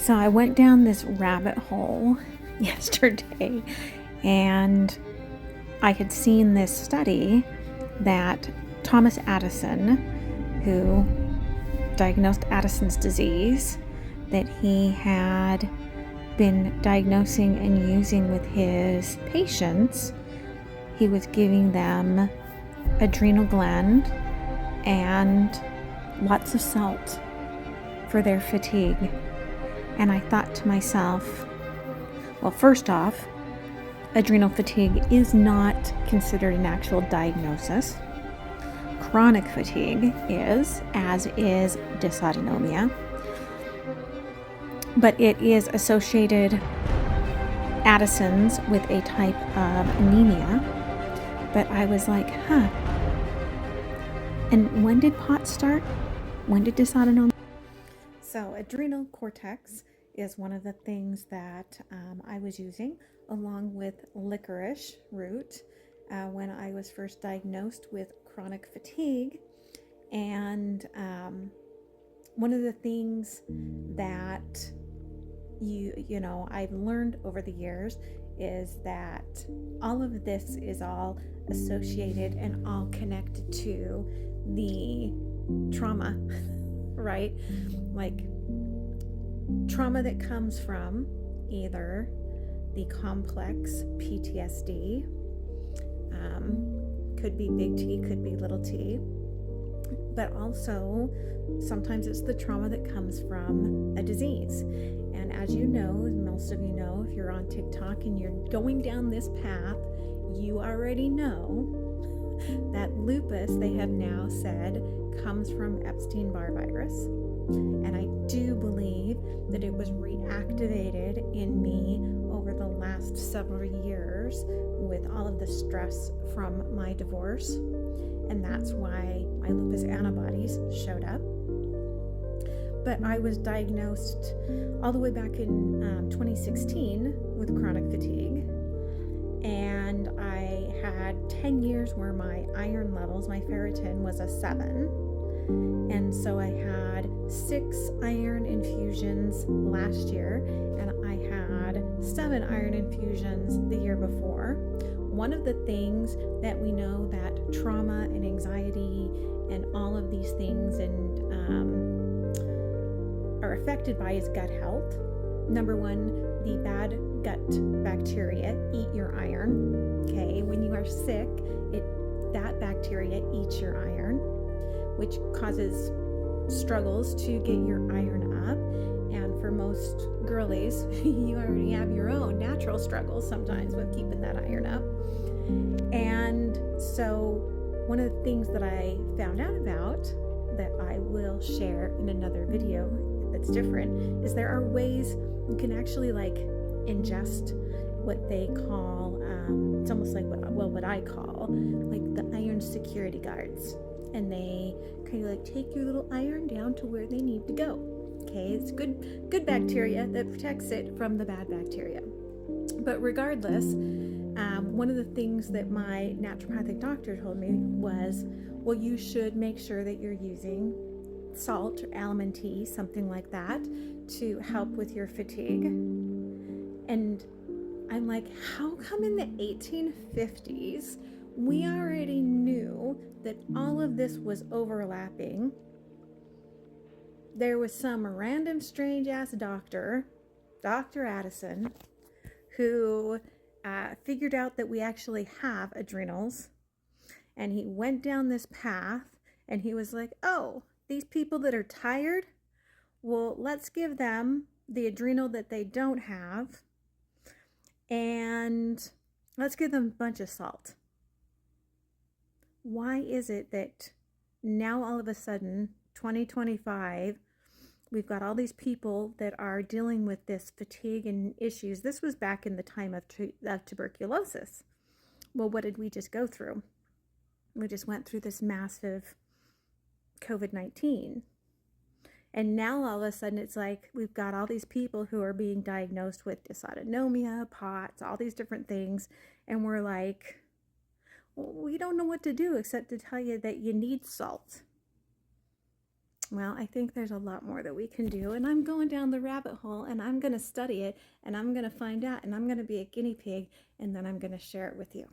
So I went down this rabbit hole yesterday, and I had seen this study that Thomas Addison, who diagnosed Addison's disease, that he had been diagnosing and using with his patients. He was giving them adrenal gland and lots of salt for their fatigue. And I thought to myself, well, first off, adrenal fatigue is not considered an actual diagnosis. Chronic fatigue is, as is dysautonomia, but it is associated, Addison's, with a type of anemia. But I was like, and when did POTS start? When did dysautonomia? So adrenal cortex is one of the things that I was using along with licorice root when I was first diagnosed with chronic fatigue. And one of the things that I've learned over the years is that all of this is all associated and all connected to the trauma, right? Like trauma that comes from either the complex PTSD, could be big T, could be little t, but also sometimes it's the trauma that comes from a disease. And as you know, most of you know, if you're on TikTok and you're going down this path, you already know that lupus, they have now said, comes from Epstein-Barr virus. And I do believe that it was reactivated in me over the last several years with all of the stress from my divorce. And that's why my lupus antibodies showed up. But I was diagnosed all the way back in 2016 with chronic fatigue. And I had 10 years where my iron levels, my ferritin, was a 7. And so I had 6 iron infusions last year, and I had 7 iron infusions the year before. One of the things that we know that trauma and anxiety and all of these things are affected by is gut health. Number one, the bad gut bacteria eat your iron. Okay, when you are sick, that bacteria eats your iron, which causes struggles to get your iron up. And for most girlies, you already have your own natural struggles sometimes with keeping that iron up. And so one of the things that I found out about that I will share in another video that's different is there are ways you can actually like ingest what they call, it's almost like what I call like the iron security guards. And they kind of like take your little iron down to where they need to go. Okay, it's good bacteria that protects it from the bad bacteria. But regardless, one of the things that my naturopathic doctor told me was, well, you should make sure that you're using salt or almond tea, something like that, to help with your fatigue. And I'm like, how come in the 1850s we already knew that all of this was overlapping? There was some random strange ass doctor, Dr. Addison, who figured out that we actually have adrenals, and he went down this path and he was like, oh, these people that are tired, well, let's give them the adrenal that they don't have, and let's give them a bunch of salt. Why is it that now all of a sudden, 2025, we've got all these people that are dealing with this fatigue and issues? This was back in the time of tuberculosis. Well, what did we just go through? We just went through this massive COVID-19. And now all of a sudden it's like we've got all these people who are being diagnosed with dysautonomia, POTS, all these different things. And we're like, well, we don't know what to do except to tell you that you need salt. Well, I think there's a lot more that we can do, and I'm going down the rabbit hole, and I'm going to study it, and I'm going to find out, and I'm going to be a guinea pig, and then I'm going to share it with you.